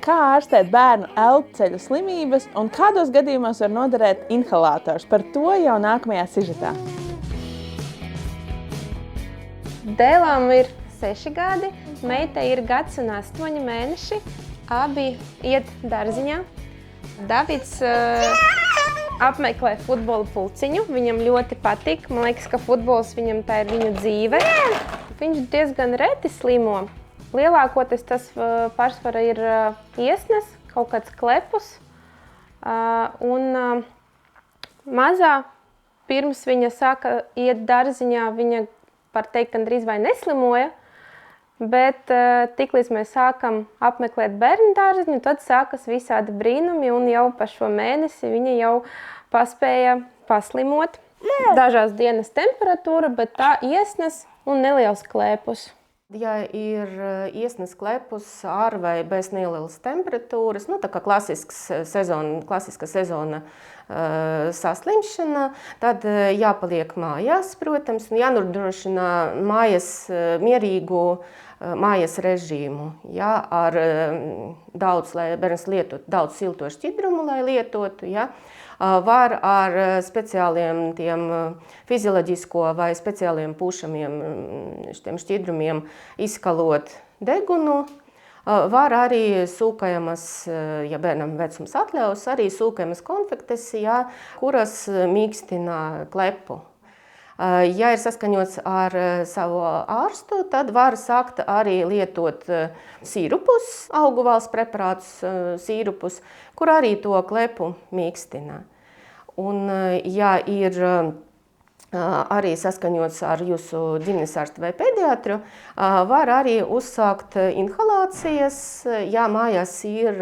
kā ārstēt bērnu elpceļu slimības un kādos gadījumos var noderēt inhalators. Par to jau nākamajā sižetā. Dēlām ir 6 gadi, meitai ir 1 un 8 mēneši. Abi iet dārziņā. Davids apmeklē futbola pulciņu, viņam ļoti patīk. Man liekas, ka futbols viņam tā ir viņa dzīve. Viņš diezgan reti slimo. Lielākoties tas pārsvarā ir iesnas, kaut kāds klepus. Un mazā, pirms viņa sāka iet dārziņā, viņa, var teikt, gandrīz vai neslimoja. Bet tiklīdz mēs sākam apmeklēt bērnu dārziņu, tad sākas visādi brīnumi, un jau pa šo mēnesi viņa jau paspēja paslimot. Dažās dienas temperatūra, bet tā iesnas un neliels klēpus. Ja ir iesnas klepus ar vai bez nelielas temperatūras, tā kā klasiska sezona saslimšana, tad jāpaliek mājās, protams, un jānodrošina mierīgu mājas režīmu, ja, ar lai bērns lietotu daudz silto šķidrumu, lai lietotu, ja. Var ar speciāliem fizioloģisko vai speciāliem pušamiem šķidrumiem izskalot degunu. Var arī sūkajamas, ja bērnam vecums atļaus, arī sūkajamas konfektes, ja, kuras mīkstina klepu. Ja ir saskaņots ar savu ārstu, tad var sākt arī lietot sīrupus, augu valsts preparātus, sīrupus, kur arī to klepu mīkstina. Un, ja ir arī saskaņots ar jūsu ģimenesārstu vai pediatru, var arī uzsākt inhalācijas, ja mājās ir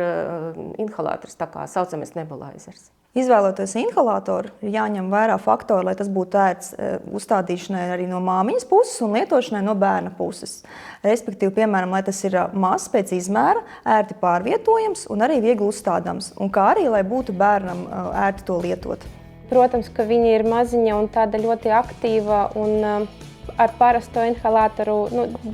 inhalators, tā kā saucamies nebulizers. Izvēloties inhalatoru, ir jāņem vērā faktori, lai tas būtu ērts uzstādīšanai arī no māmiņas puses un lietošanai no bērna puses. Respektīvi, piemēram, lai tas ir mazs pēc izmēra, ērti pārvietojams un arī viegli uzstādāms. Un kā arī, lai būtu bērnam ērti to lietot. Protams, ka viņa ir maziņa un tāda ļoti aktīva, un ar parasto inhalatoru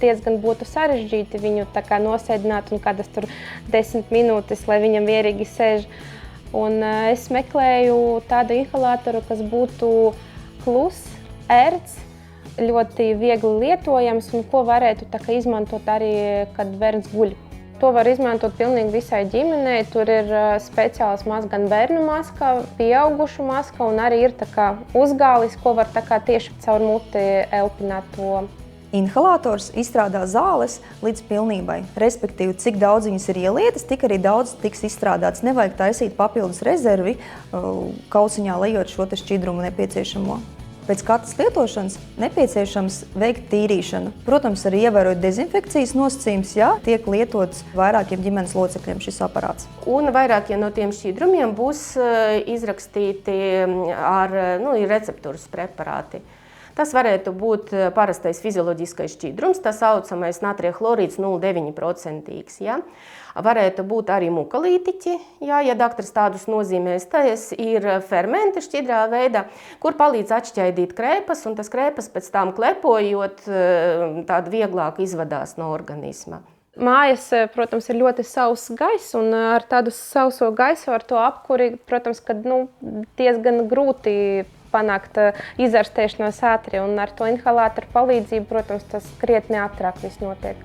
diezgan būtu sarežģīti viņu tā kā nosēdināt un kādas tur 10 minūtes, lai viņam mierīgi sēž. Un es meklēju tādu inhalatoru, kas būtu kluss, ērts, ļoti viegli lietojams un ko varētu tā kā izmantot arī, kad bērns guļ. To var izmantot pilnīgi visai ģimenei. Tur ir speciāls gan bērnu maska, pieaugušu maska un arī ir tā kā uzgālis, ko var tā kā tieši caur muti elpināt to. Inhalators izstrādā zāles līdz pilnībai. Respektīvi, cik daudz viņas ir ielietas, tik arī daudz tiks izstrādāts. Nevajag taisīt papildus rezervi kausiņā, lejot šo šķidrumu nepieciešamo. Pēc katras lietošanas nepieciešams veikt tīrīšanu. Protams, arī ievērot dezinfekcijas nosacījumus, ja tiek lietots vairākiem ģimenes locekļiem šis aparāts. Un vairākie no tiem šķidrumiem būs izrakstīti ar receptūras preparāti. Tas varētu būt parastais fizioloģiskais šķidrums, tā saucamais natrija chlorīds 0,9%. Ja? Varētu būt arī mukalītiķi, ja doktors tādus nozīmēs. Tas ir fermenti šķidrā veidā, kur palīdz atšķaidīt krēpas, un tas krēpas pēc tām klepojot tādu vieglāk izvadās no organisma. Mājās, protams, ir ļoti sauss gaiss, un ar tādu sauso gaisu ar to apkuri, protams, ka diezgan grūti panākt izārstēšanos ātri, un ar to inhalātoru palīdzību, protams, tas krietni ātrāk viss notiek.